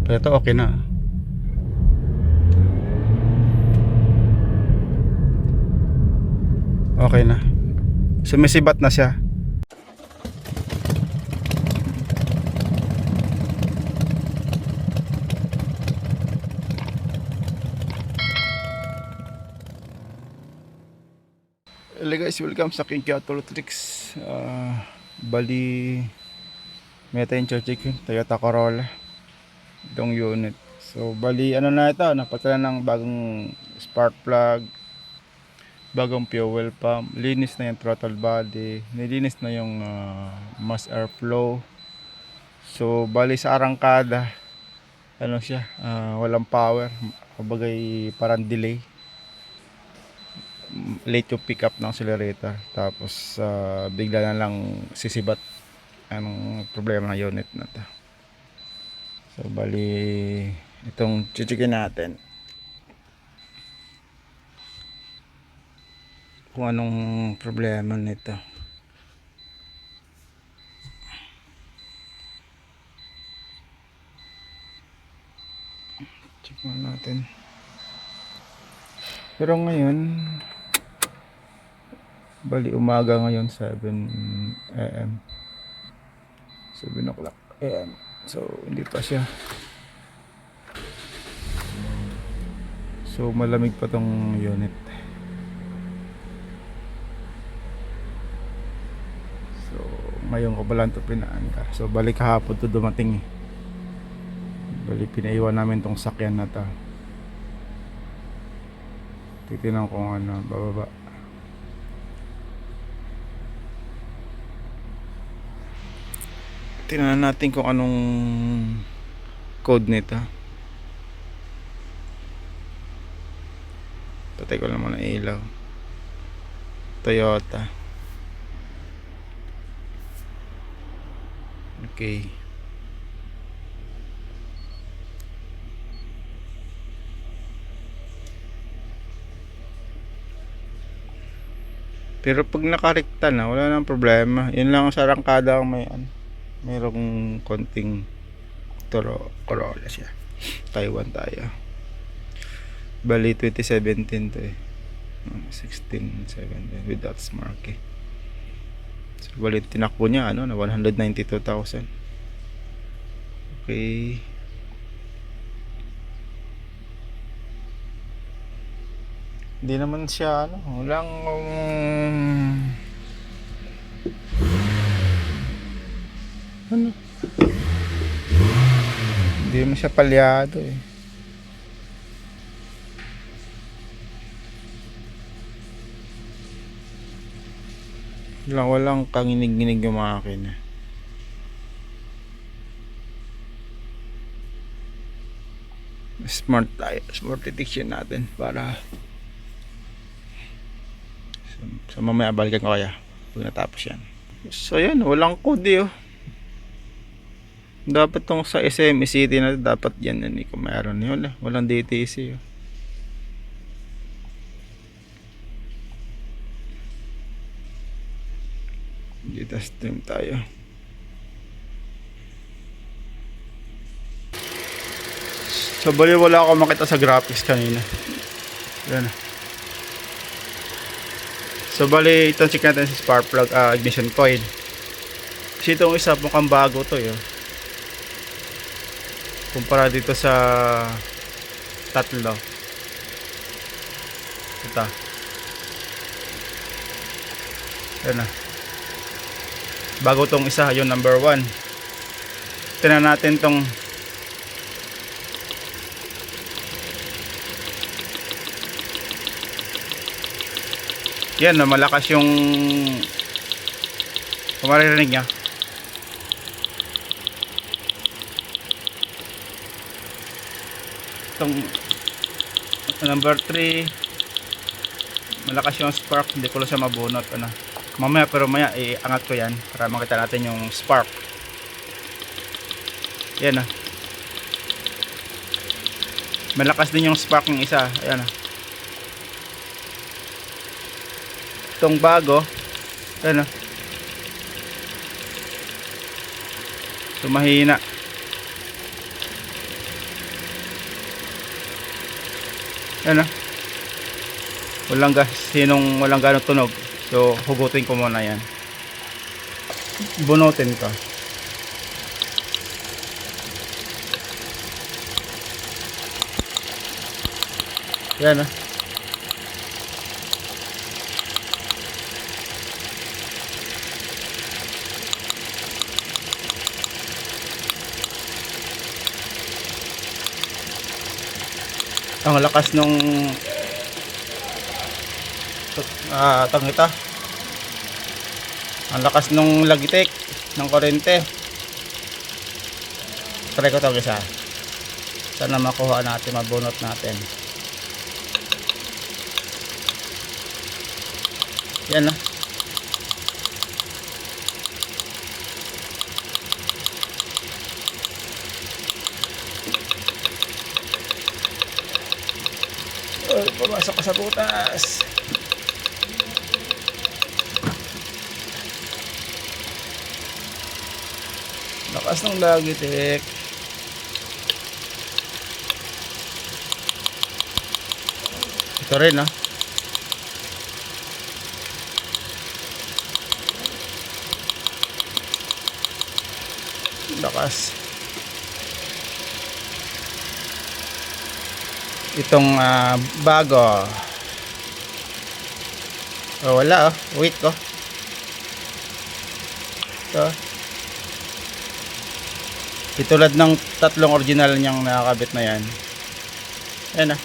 Pero ito okay na. Okay na. Sumisibat na siya. Hello guys, welcome sa King Auto Tricks. Bali may tayong chicken Toyota Corolla itong unit. So bali ano na ito, napatala ng bagong spark plug, bagong fuel pump, linis na yung throttle body, nilinis na yung mass airflow. So bali sa arangkada ano siya, walang power, kabagay parang delay, late yung pick up ng accelerator, tapos bigla na lang sisibat. Anong problema ng unit na to? So bali itong chichikin natin kung anong problema nito. Check natin. Pero ngayon bali umaga ngayon, 7 AM, 7 o'clock AM. So hindi pa siya, so malamig pa tong unit. So ngayon ko ba lang ito pinaangka. So bali kahapon to dumating bali pinaiwan namin tong sakyan na to. Titignan ko kung ano bababa. Tingnan natin kung anong code nito. Patay ko lang muna ilaw. Toyota. Okay. Pero pag nakarekta na, wala nang problema. Yun lang sa arangkada ang may merong konting Corolla siya. Taiwan tayo. Bali 2017 to eh. 16, 17 without smart eh. So bali tinakbo niya ano na 192,000. Okay. Hindi naman siya ano, walang ano, hindi naman siya palyado eh. Walang kanginig-ginig yung makina. Smart tayo, smart detection natin para so mamaya balikan ko kaya pag natapos yan. So yan, walang code eh, oh. Dapat tong sa SME City na dapat yan eh, kung mayroon yun, walang DTC oh. Dito stream tayo. So bali wala ako makita sa graphics kanina. Yan. So bali itong check natin sa spark plug, ignition coil. Kasi itong isa mukhang bago to yun, kumpara dito sa tatlo. Ito. Yan na. Bago tong isa, yung number 1. Tingnan natin tong yan na, malakas yung kung maririnig niya. Itong number 3 malakas yung spark, hindi ko lang siya mabunot ano. Mamaya, pero maya iangat ko yan para makita natin yung spark. Yan ah. Malakas din yung spark ng isa. Ayan ah. Itong bago, ayan ah. So mahina. Yan, walang ganong tunog. So hugutin ko muna yan, bunutin ko. Yan. Ang lakas nung tangita. Ang lakas nung lagitik ng kuryente. Try ko ito isa. Sana makuha natin, mabunot natin. Yan. Ay, pumasok ka sa butas. Lakas ng lagitik. Ito rin lakas. Itong bago. Wala wait ko. Ito. Itulad ng tatlong original niyang nakakabit na yan. Ayan.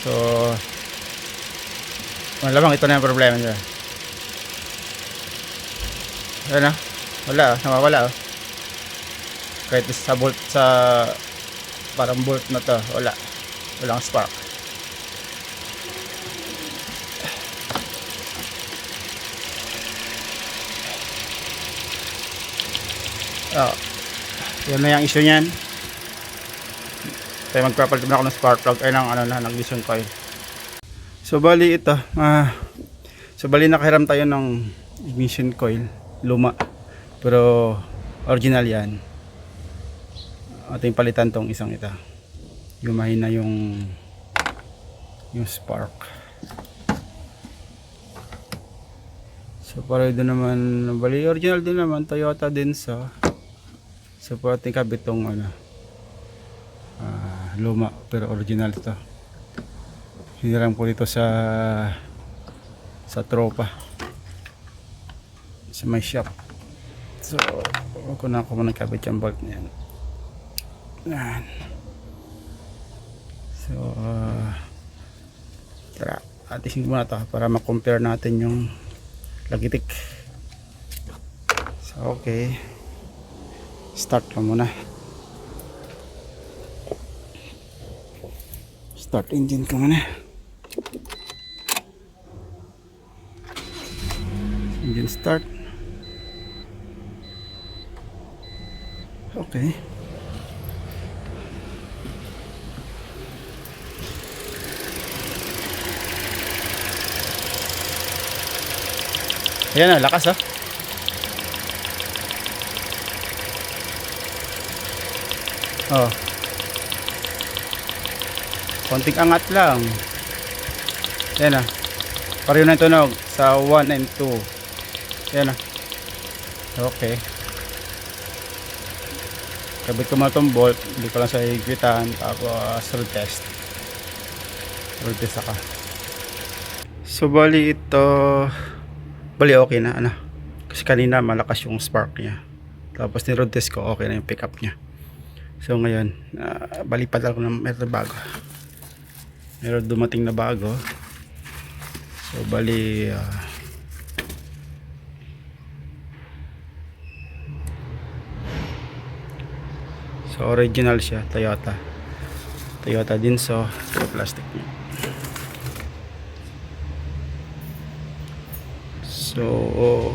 So malamang ito na yung problema niya. Ayan. Wala nawawala kahit sa bolt, sa parang bolt na to, walang spark. Yan na yung issue niyan. Tayo magpapalit na ako ng spark plug ay ng ng ignition coil. So bali ito, nakahiram tayo ng ignition coil, luma, pero original yan. Ating palitan tong isang ito. Yung mahina yung spark. So para doon naman, bali original din naman, Toyota din sa. So po ating kabit tong luma pero original ito. Hiniram ko dito sa tropa sa may shop. So ako muna kabit yung bolt niyan. Yan. So tara, atisin muna ito para ma-compare natin yung lagitik. So okay, start ka muna. Start engine ka muna. Engine start. Okay. Ayan lakas konting angat lang. Ayan pareho na yung tunog sa 1 and 2. Ayan okay. Kabit ko muna itong bolt, hindi ko lang sa higpitan, tapos road test ako. So bali ito, okay na kasi kanina malakas yung spark niya, tapos ni road test ko okay na yung pickup niya. So ngayon balipat ako ng meron dumating na bago. So bali so original siya, Toyota din, so plastic niya. So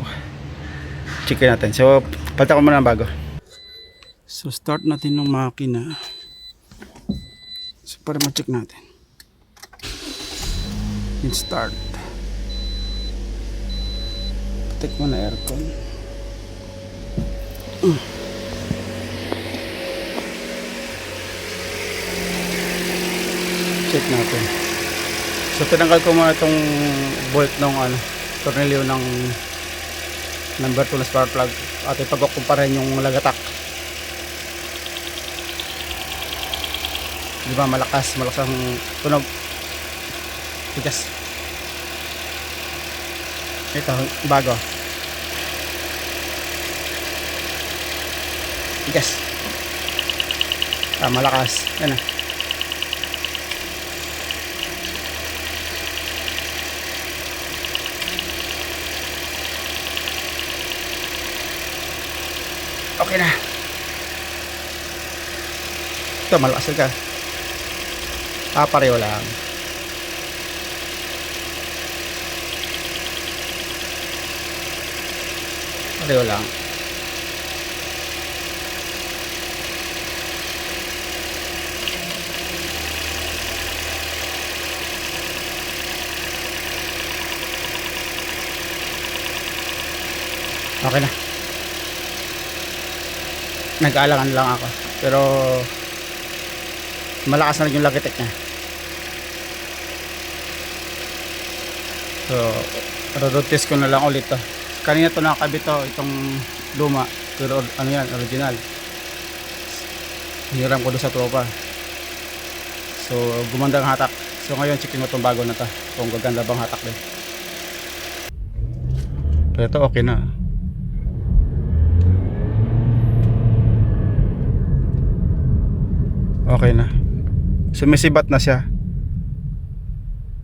check natin. So palitan ko muna ng bago. So start natin ng makina. So para ma-check natin. Start. Check mo na aircon. check natin. So tinanggal ko muna itong bolt ng tornilyo ng number 2 na spark plug at ipagkukumpara yung lagatak. Di ba malakas ang tunog. Tigas. Ito bago. Tigas. Malakas. Yan na. Okay na. Ito malakas ka. Pareho lang. Pareho lang. Okay na. Nag-aalangan lang ako. Pero malakas na rin yung lagitek niya. So, road test ko na lang ulit to. Kanina to nakakabit to, itong luma. Pero ano yan, original. Hiniram ko doon sa tropa. So, gumanda ang hatak. So, ngayon, checkin mo itong bago na to. Kung gaganda bang hatak din. Pero ito, okay na. Okay na. Sumisibat na siya.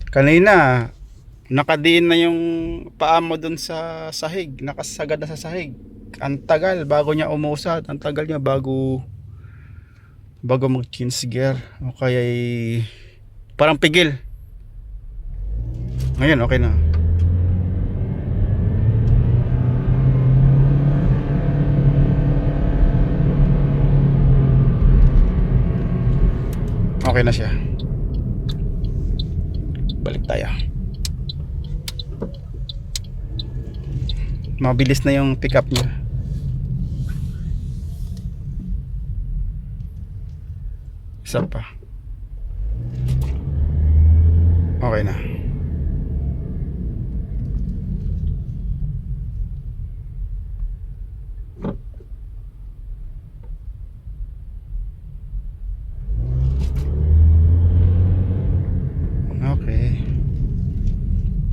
Kanina nakadiin na yung paa mo dun sa sahig, nakasagad na sa sahig. Ang tagal bago niya umusad, ang tagal niya bago mag change gear. O kaya parang pigil. Ngayon okay na. Okay na siya. Balik tayo. Mabilis na yung pick up niya. Isa pa. Okay na.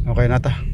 Okay na ta.